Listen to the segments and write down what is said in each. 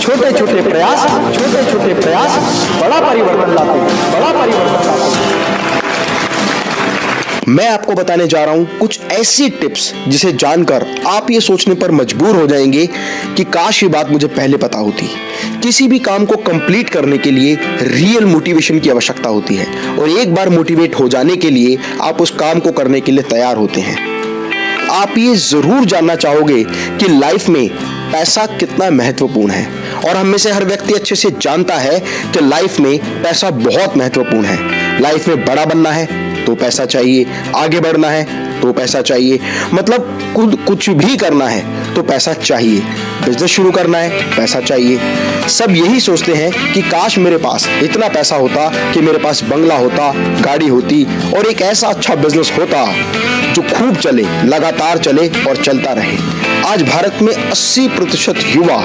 छोटे छोटे प्रयास बड़ा परिवर्तन लाते हैं। मैं आपको बताने जा रहा हूं कुछ ऐसी टिप्स जिसे जानकर आप ये सोचने पर मजबूर हो जाएंगे कि काश ये बात मुझे पहले पता होती। किसी भी काम को कंप्लीट करने के लिए रियल मोटिवेशन की आवश्यकता होती है और एक बार मोटिवेट हो जाने के लिए आप उस काम को करने के लिए तैयार होते हैं। आप ये जरूर जानना चाहोगे कि लाइफ में पैसा कितना महत्वपूर्ण है और हम में से हर व्यक्ति अच्छे से जानता है कि लाइफ में पैसा बहुत महत्वपूर्ण है। लाइफ में बड़ा बनना है तो पैसा चाहिए, आगे बढ़ना है तो पैसा चाहिए, मतलब कुछ भी करना है तो पैसा चाहिए, बिजनेस शुरू करना है पैसा चाहिए। सब यही सोचते हैं कि काश मेरे पास इतना पैसा होता कि मेरे पास बंगला होता, गाड़ी होती और एक ऐसा अच्छा बिजनेस होता जो खूब चले, लगातार चले और चलता रहे। आज भारत में 80% युवा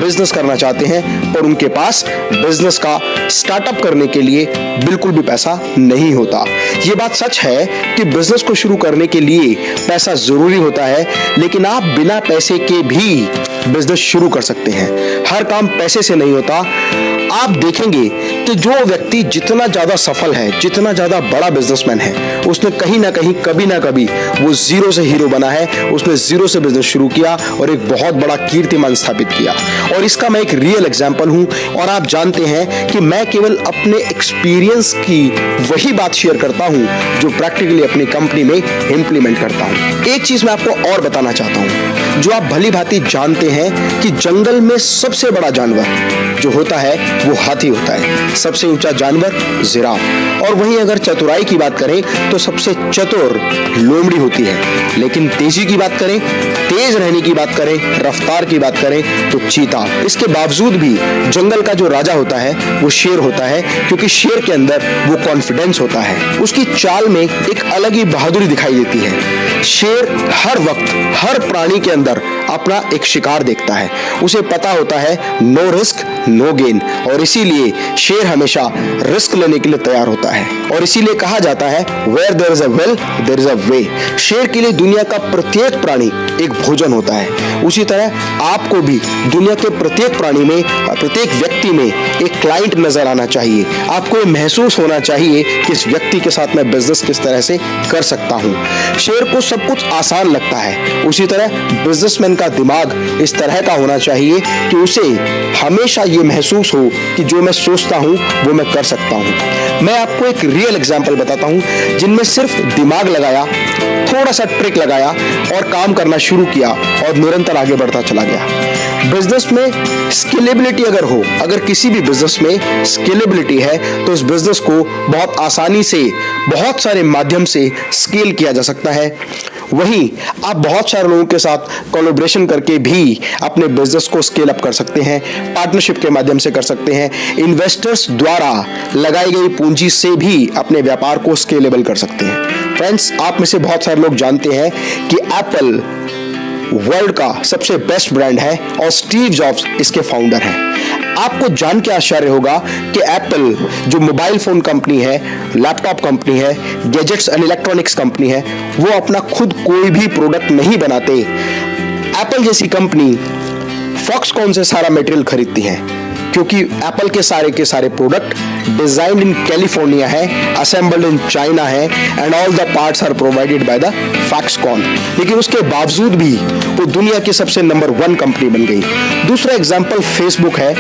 बिजनेस करना चाहते हैं पर उनके पास बिजनेस का स्टार्टअप करने के लिए बिल्कुल भी पैसा नहीं होता। ये बात सच है कि बिजनेस को शुरू करने के लिए पैसा जरूरी होता है, लेकिन आप बिना पैसे के भी बिजनेस शुरू कर सकते हैं। हर काम पैसे से नहीं होता। आप देखेंगे कि जो व्यक्ति जितना ज्यादा सफल है, जितना ज्यादा बड़ा बिजनेसमैन है, उसने कहीं ना कहीं कभी ना कभी वो जीरो से हीरो बना है। उसने जीरो से बिजनेस शुरू किया और एक बहुत बड़ा कीर्तिमान स्थापित किया। और इसका मैं एक रियल एग्जांपल हूं और आप जानते हैं कि मैं केवल अपने एक्सपीरियंस की वही बात शेयर करता हूं जो प्रैक्टिकली अपनी कंपनी में इंप्लीमेंट करता हूं। एक चीज मैं आपको और बताना चाहता हूं जो आप भली भांति जानते हैं कि जंगल में सबसे बड़ा जानवर जो होता है वो हाथी होता है, सबसे ऊंचा जानवर जिराफ। और वहीं अगर चतुराई की बात करें तो सबसे चतुर लोमड़ी होती है, लेकिन तेजी की बात करें, तेज रहने की बात करें, रफ्तार की बात करें तो चीता। इसके बावजूद भी जंगल का जो राजा होता है वो शेर होता है, क्योंकि शेर के अंदर वो कॉन्फिडेंस होता है। उसकी चाल में एक अलग ही बहादुरी दिखाई देती है। शेर हर वक्त हर प्राणी के अंदर अपना एक शिकार देखता है। उसे पता होता है नो रिस्क नो गेन, और इसीलिए शेर हमेशा रिस्क लेने के लिए तैयार होता है। और इसीलिए कहा जाता है where there is a will there is a way. शेर के लिए दुनिया का प्रत्येक प्राणी एक भोजन होता है। उसी तरह आपको भी दुनिया के प्रत्येक प्राणी में, प्रत्येक व्यक्ति में एक क्लाइंट नजर आना चाहिए। आपको ये महसूस होना चाहिए कि इस व्यक्ति के साथ मैं बिजनेस किस तरह से कर सकता हूँ। शेर को सब कुछ आसान लगता है, उसी तरह बिजनेसमैन का दिमाग इस तरह का होना चाहिए कि उसे हमेशा ये महसूस हो कि जो मैं सोचता हूँ वो मैं कर सकता हूँ। मैं आपको एक रियल एग्जांपल बताता हूँ जिनमें सिर्फ दिमाग लगाया, थोड़ा सा ट्रिक लगाया और काम करना शुरू किया और निरंतर आगे बढ़ता चला गया। बिजनेस में स्केलेबिलिटी अगर किसी भी बिजनेस में स्केलेबिलिटी है तो उस बिजनेस को बहुत आसानी से बहुत सारे माध्यम से स्केल किया जा सकता है। वहीं आप बहुत सारे लोगों के साथ कोलैबोरेशन करके भी अपने बिजनेस को स्केल अप कर सकते हैं, पार्टनरशिप के माध्यम से कर सकते हैं, इन्वेस्टर्स द्वारा लगाई गई पूंजी से भी अपने व्यापार को स्केलेबल कर सकते हैं। फ्रेंड्स, आप में से बहुत सारे लोग जानते हैं कि एप्पल वर्ल्ड का सबसे बेस्ट ब्रांड है और स्टीव जॉब्स इसके फाउंडर हैं। आपको जान के आश्चर्य होगा कि एप्पल जो मोबाइल फोन कंपनी है, लैपटॉप कंपनी है, गैजेट्स एंड इलेक्ट्रॉनिक्स कंपनी है, वो अपना खुद कोई भी प्रोडक्ट नहीं बनाते। एप्पल जैसी कंपनी फॉक्सकॉन से सारा मटेरियल खरीदती है, क्योंकि एप्पल के सारे प्रोडक्ट डिजाइन्ड इन कैलिफोर्निया है, असेंबल्ड इन चाइना है and all the parts are provided by the Foxconn. लेकिन उसके बावजूद भी वो दुनिया की सबसे नंबर 1 कंपनी बन गई। दूसरा एग्जांपल फेसबुक है।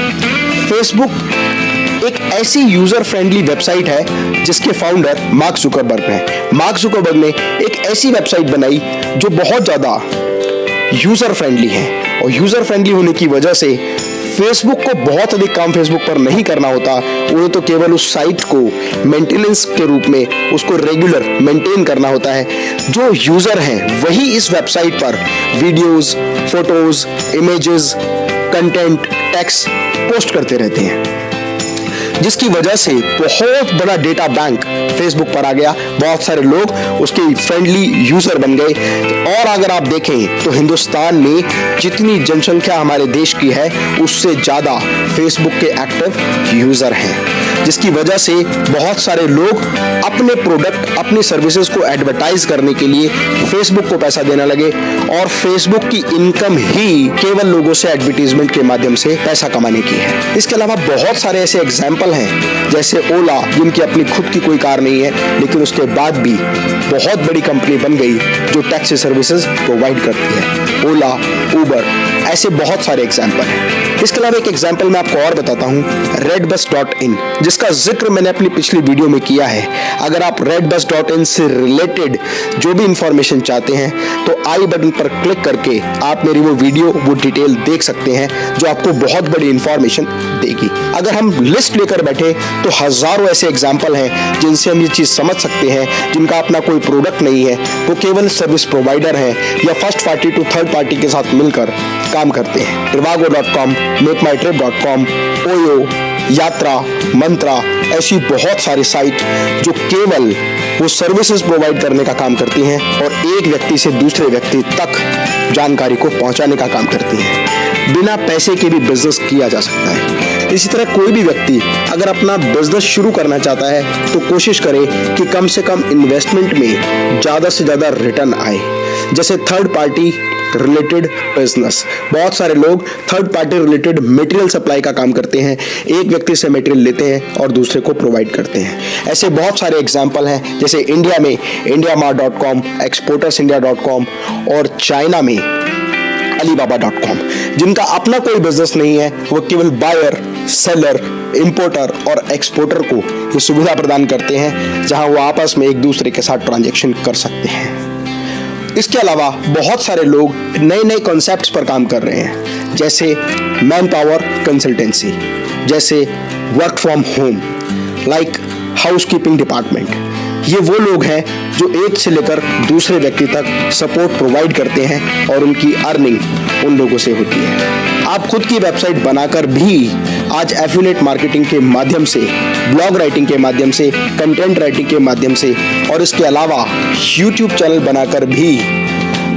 फेसबुक एक ऐसी यूजर फ्रेंडली वेबसाइट है जिसके फाउंडर मार्क जुकरबर्ग हैं। मार्क जुकरबर्ग ने एक ऐसी वेबसाइट बनाई जो बहुत ज्यादा यूजर फ्रेंडली है, और यूजर फ्रेंडली होने की वजह से फेसबुक को बहुत अधिक काम फेसबुक पर नहीं करना होता। उन्हें तो केवल उस साइट को मेंटेनेंस के रूप में उसको रेगुलर मेंटेन करना होता है। जो यूजर हैं वही इस वेबसाइट पर videos, photos, images, content, text post करते रहते हैं, जिसकी वजह से बहुत बड़ा डेटा बैंक फेसबुक पर आ गया। बहुत सारे लोग उसके फ्रेंडली यूजर बन गए। और अगर आप देखें तो हिंदुस्तान में जितनी जनसंख्या हमारे देश की है उससे ज्यादा फेसबुक के एक्टिव यूजर हैं। जिसकी वजह से बहुत सारे लोग अपने प्रोडक्ट, अपनी सर्विसेज को एडवर्टाइज करने के लिए फेसबुक को पैसा देने लगे और फेसबुक की इनकम ही केवल लोगों से एडवर्टाइजमेंट के माध्यम से पैसा कमाने की है। इसके अलावा बहुत सारे ऐसे एग्जाम्पल हैं, जैसे ओला, जिनकी अपनी खुद की कोई कार नहीं है लेकिन उसके बाद भी बहुत बड़ी कंपनी बन गई जो टैक्सी सर्विसेज प्रोवाइड करती है। ओला, उबर, ऐसे बहुत सारे एग्जाम्पल हैं। इसके अलावा एक एग्जाम्पल मैं आपको और बताता हूँ, redbus.in, जिसका जिक्र मैंने अपनी पिछली वीडियो में किया है। अगर आप redbus.in से रिलेटेड जो भी इंफॉर्मेशन चाहते हैं तो आई बटन पर क्लिक करके आप मेरी वो वीडियो, वो डिटेल देख सकते हैं जो आपको बहुत बड़ी इंफॉर्मेशन देगी। अगर हम लिस्ट लेकर बैठे तो हजारों ऐसे एग्जाम्पल हैं जिनसे हम ये चीज समझ सकते हैं, जिनका अपना कोई प्रोडक्ट नहीं है, वो केवल सर्विस प्रोवाइडर हैं या first party to third party के साथ मिलकर काम करते हैं। trivago.com, मेकमाईट्रिप.com, ओयो, यात्रा, मंत्रा, ऐसी बहुत सारी साइट जो केवल वो सर्विसेज प्रोवाइड करने का काम करती हैं और एक व्यक्ति से दूसरे व्यक्ति तक जानकारी को पहुंचाने का काम करती हैं। बिना पैसे के भी बिजनेस किया जा सकता है। इसी तरह कोई भी व्यक्ति अगर अपना बिजनेस शुरू करना चाहता है तो कोशिश करे कि कम से कम इन्वेस्टमेंट में ज्यादा से ज्यादा रिटर्न आए। जैसे थर्ड पार्टी रिलेटेड बिजनेस, बहुत सारे लोग third party related material supply का काम करते हैं, एक व्यक्ति से मटेरियल लेते हैं और दूसरे को प्रोवाइड करते हैं। ऐसे बहुत सारे एग्जांपल हैं, जैसे इंडिया में indiamart.com, exportersindia.com और चाइना में alibaba.com, जिनका अपना कोई बिजनेस नहीं है, वो केवल बायर, सेलर, इंपोर्टर और एक्सपोर्टर को ये सुविधा प्रदान करते हैं जहां वो आपस में एक दूसरे के साथ ट्रांजैक्शन कर सकते हैं। इसके अलावा बहुत सारे लोग नए नए कॉन्सेप्ट्स पर काम कर रहे हैं, जैसे मैन पावर कंसल्टेंसी, जैसे work from home, like housekeeping department. ये वो लोग हैं जो एक से लेकर दूसरे व्यक्ति तक सपोर्ट प्रोवाइड करते हैं और उनकी अर्निंग उन लोगों से होती है। आप खुद की वेबसाइट बनाकर भी आज एफिलिएट मार्केटिंग के माध्यम से, ब्लॉग राइटिंग के माध्यम से, कंटेंट राइटिंग के माध्यम से और इसके अलावा यूट्यूब चैनल बनाकर भी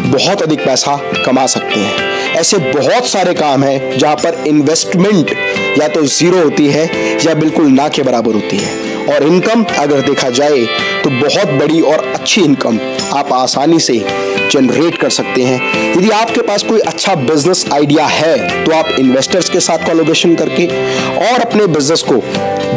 बहुत अधिक पैसा कमा सकते हैं। ऐसे बहुत सारे काम हैं जहां पर इन्वेस्टमेंट या तो जीरो होती है या बिल्कुल ना के बराबर होती है और इनकम अगर देखा जाए तो बहुत बड़ी और अच्छी इनकम आप आसानी से जनरेट कर सकते हैं। यदि आपके पास कोई अच्छा बिजनेस आइडिया है तो आप इन्वेस्टर्स के साथ कोलैबोरेशन करके और अपने बिजनेस को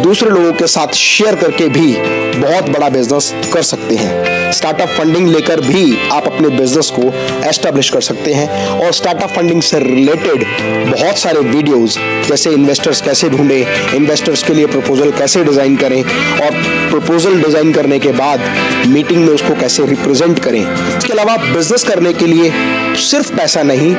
दूसरे लोगों के साथ शेयर करके भी बहुत बड़ा बिजनेस कर सकते हैं। स्टार्टअप फंडिंग लेकर भी आप अपने बिजनेस को एस्टेब्लिश कर सकते हैं और स्टार्टअप फंडिंग से रिलेटेड बहुत सारे वीडियोस, जैसे इन्वेस्टर्स कैसे ढूंढें, इन्वेस्टर्स के लिए प्रपोजल कैसे डिजाइन करें और प्रपोजल डिजाइन करने के बाद मीटिंग में उसको कैसे रिप्रेजेंट करें। इसके अलावा बिजनेस करने के लिए सिर्फ पैसा नहीं,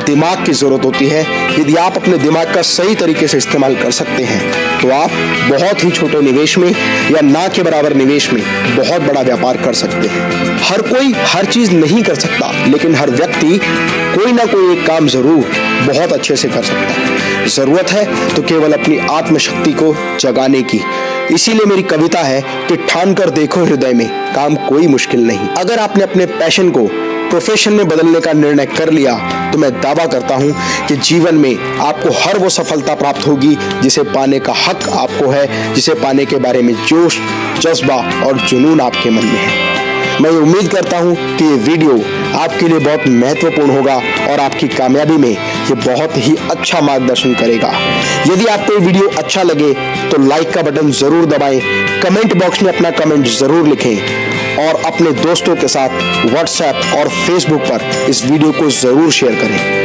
दिमाग की जरूरत होती है। यदि आप अपने दिमाग का सही तरीके से इस्तेमाल कर सकते हैं तो आप बहुत ही छोटे निवेश में या ना के बराबर निवेश में बहुत बड़ा व्यापार कर सकते हैं। हर कोई हर चीज नहीं कर सकता, लेकिन हर व्यक्ति कोई ना कोई एक काम जरूर बहुत अच्छे से कर सकता है। जरूरत है तो केवल अपनी आत्मशक्ति को जगाने की। इसीलिए मेरी कविता है कि ठान कर देखो हृदय में, काम कोई मुश्किल नहीं। अगर आपने अपने पैशन को प्रोफेशन में बदलने का निर्णय कर लिया तो मैं दावा करता हूं कि जीवन में आपको हर वो सफलता प्राप्त होगी जिसे पाने का हक आपको है, जिसे पाने के बारे में जोश, जज्बा और जुनून आपके मन में है। मैं उम्मीद करता हूं कि ये वीडियो आपके लिए बहुत महत्वपूर्ण होगा और आपकी कामयाबी में ये बहुत ही अच्छा मार्गदर्शन करेगा। यदि आपको ये वीडियो अच्छा लगे तो लाइक का बटन जरूर दबाएं, कमेंट बॉक्स में अपना कमेंट जरूर लिखें और अपने दोस्तों के साथ व्हाट्सएप और फेसबुक पर इस वीडियो को जरूर शेयर करें।